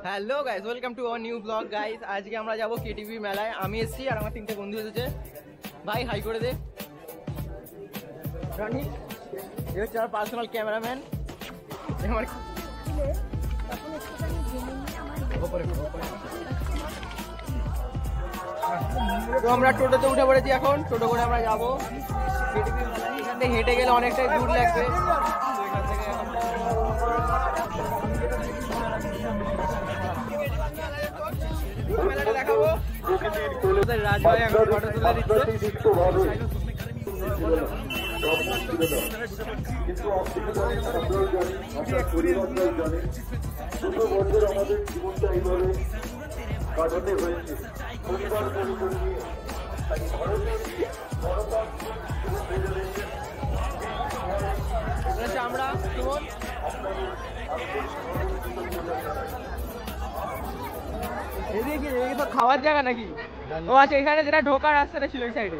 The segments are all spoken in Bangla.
Hello guys, welcome to our new blog guys. আজকে আমরা যাবো কেটিভি মেলায়। আমি এসেছি আর আমার তিনটে বন্ধু এসেছে। ভাই হাই করে দে। রানি এ হচ্ছে আমার পার্সোনাল ক্যামেরাম্যান। তো আমরা টোটোতে উঠে পড়েছি এখন। টোটো করে আমরা যাবো কেটিভি মেলায়। এখান থেকে হেঁটে গেলে অনেকটাই দূর লাগবে। মেলাটা দেখাবো। রাজভাই এখন ফটো তুলে দিচ্ছে। আমাদের জীবনটা এইভাবে কাটাতে হয়েছে। পরিবার আমরা এদিকে তো খাওয়ার জায়গা নাকি? ও আচ্ছা, এখানে যেটা ঢোকার রাস্তাটা ছিল ওই সাইডে।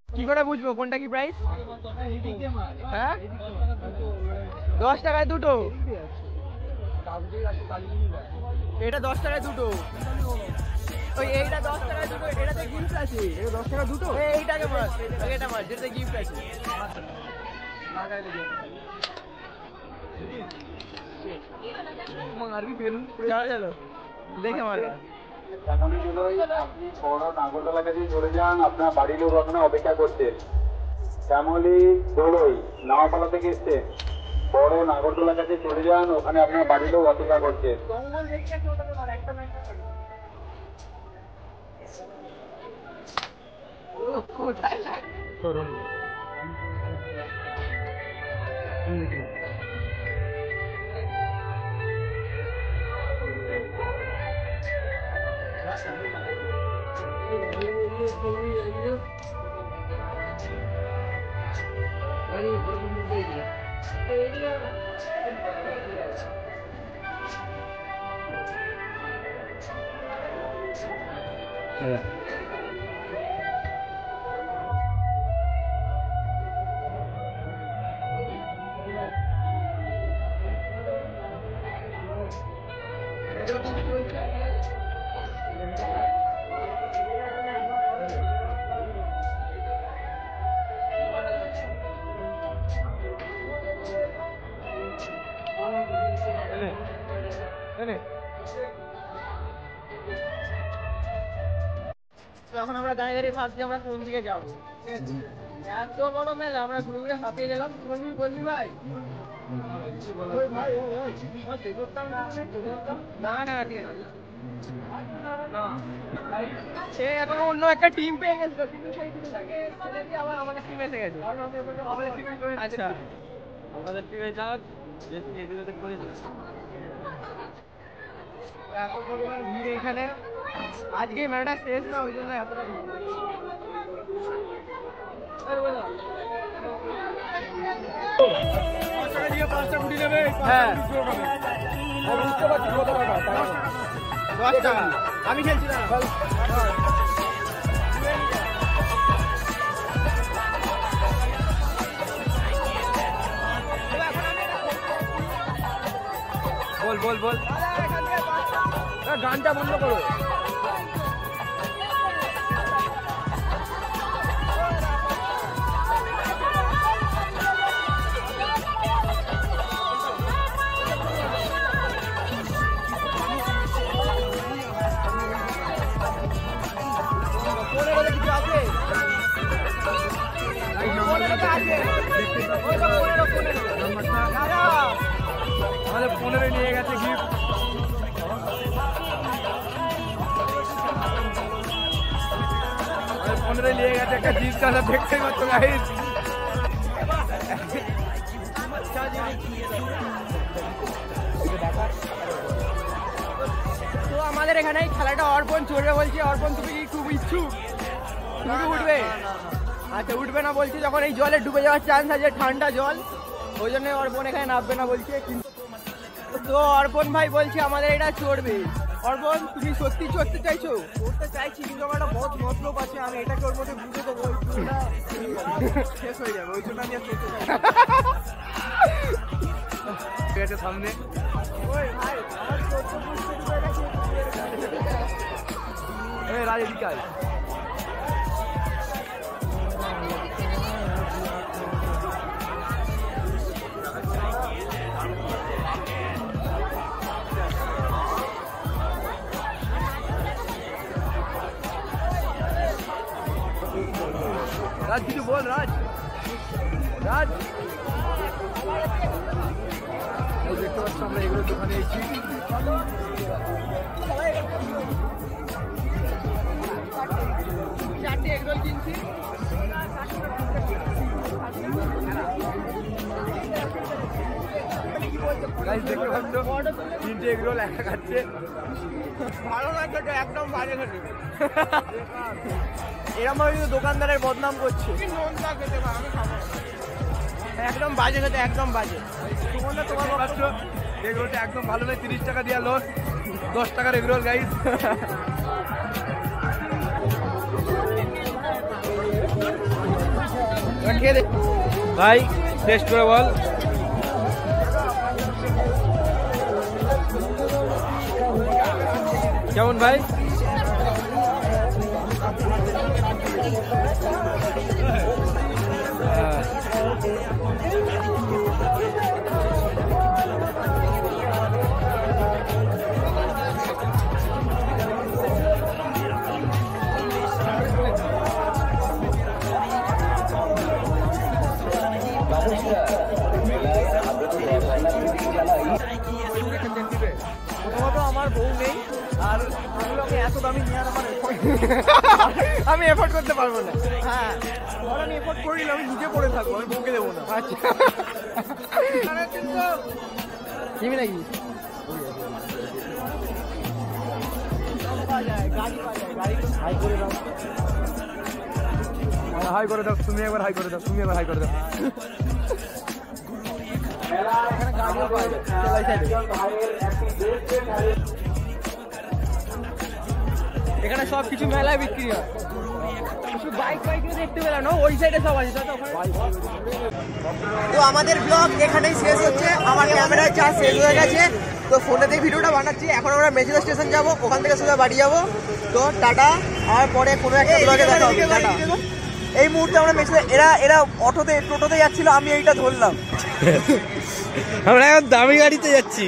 কি করে বুঝবো কোনটা কি প্রাইস? হ্যাঁ, 10 টাকায় দুটো। এটা 10 টাকায় দুটো। ওই এইটা 10 টাকায় দুটো। এটাতে গিফট আছে। এটা 10 টাকা দুটো। এইটাকে মাছ, এটা মাছ যেটাতে গিফট আছে। মারবি ফের। চলো চলো দেখে মার। আপনি বড় নাগরদোলার কাছে চলে যান, আপনার বাড়ির লোক ওখানে অপেক্ষা করছে। শ্যামলী দোলই নাওয়াপালা থেকে এসছে। বড় নাগরদোলার কাছে চলে যান, ওখানে আপনার বাড়ির লোক অপেক্ষা করছে। এখন আমরা দাঁড়িয়ে দাঁড়িয়ে ভাবছি আমরা কোন দিকে যাবো। এত বড় মেলা, আমরা ঘুরে ঘুরে হাঁপিয়ে গেলাম। বলবি ভাই? না না ঠিক আছে। সে এখন অন্য একটা টিম পেয়ে গেছিল, কিন্তু সেই টিমটাকে ছেড়ে দিয়ে আবার আমাদের টিমে এসে গেছে। আচ্ছা, আমাদের টিমে যাক। এত পরিমাণ ভিড় এখানে। আজকে মেলাটা শেষ না, ওই জন্য এতটা ভিড়। হ্যাঁ 10 টাকা। আমি খেলছি না। বল বল বল, গানটা বন্ধ করো। আমাদের 15 নিয়ে গেছে গিফট। আমাদের 15 নিয়ে গেছে একটা জিন্স কালার, দেখতেই পাচ্ছ গাইস। তো আমাদের এখানে খেলাটা অর্পণ চলবে বলছে। অর্পণ তুমি কি খুব ইচ্ছুক? তুমি কি উঠবে? আচ্ছা উঠবে না বলছি, যখন এই জলে ডুবে যাওয়ার চান্স আছে, ঠান্ডা জল, ওই জন্য অর্পণ এখানে নামবে না বলছে। কিন্তু তো অর্পণ ভাই বলছে আমাদের এটা চড়বে। অর্পণ তুমি সত্যি চড়তে চাইছো? চড়তে চাইছি, কিন্তু আমার একটা বহুত মতলব আছে, আমি এটাকে ওর মধ্যে বুঝে দেবো, ওই চুলটা শেষ হয়ে যাবে, ওই জন্য আমি আর চড়তে চাই। ঠিক আছে সামনে ওই ভাই আমার চড়তে বুঝতে ডুবে গেছে। এই রাজ এদিকে আয়। রাজ কিছু বল। রাজ রাজ দেখতে পাচ্ছ আমরা এগুলো দোকানে এসেছি। চারটে এগরোল কিনছি। গাইস দেখতে পাচ্ছ 3টে এগরোল একা খাচ্ছে। ভালো লাগছে, একদম বাজে খেতে। এরকম ভাবে কিন্তু দোকানদারের বদনাম করছে। একদম বাজে খেতে, একদম বাজে। তোমার পাচ্ছ এগরোলটা একদম ভালো নয়, 30 টাকা দিয়া লস, 10 টাকার এগরোল গাইস। ভাই টেস্ট করে বল। কেমন ভাই? প্রথমত আমার বউ নেই, আর ওগুলোকে এত দামি নিয়ে আমি এফোর্ড করতে পারবো না। হ্যাঁ আমি এফোর্ড করি না, আমি নিজে পড়ে থাকবো, আমি বউকে দেবো না। আচ্ছা চিনি নাকি? হাই করে দাও তুমি, একবার হাই করে দাও তুমি, একবার হাই করে দাও। এখানে সব কিছু মেলায় বিক্রি হয়, বাইক বাইক দেখতে পেলাম না, ওই সাইডে সব আছে। তো আমাদের ব্লগ এখানেই শেষ হচ্ছে, আমার ক্যামেরায় চার্জ শেষ হয়ে গেছে, তো ফোনেতে ভিডিওটা বানাচ্ছি। এখন আমরা মেচেদা স্টেশন যাব, ওখান থেকে সোজা বাড়ি যাবো। তো টাটা, আর পরে কোনো একটা ব্লগে দেখা হবে। টাটা। এই মুহূর্তে আমরা মেচেদা, এরা টোটোতে যাচ্ছিল, আমি এইটা ধরলাম। আমরা এখন দামি গাড়িতে যাচ্ছি।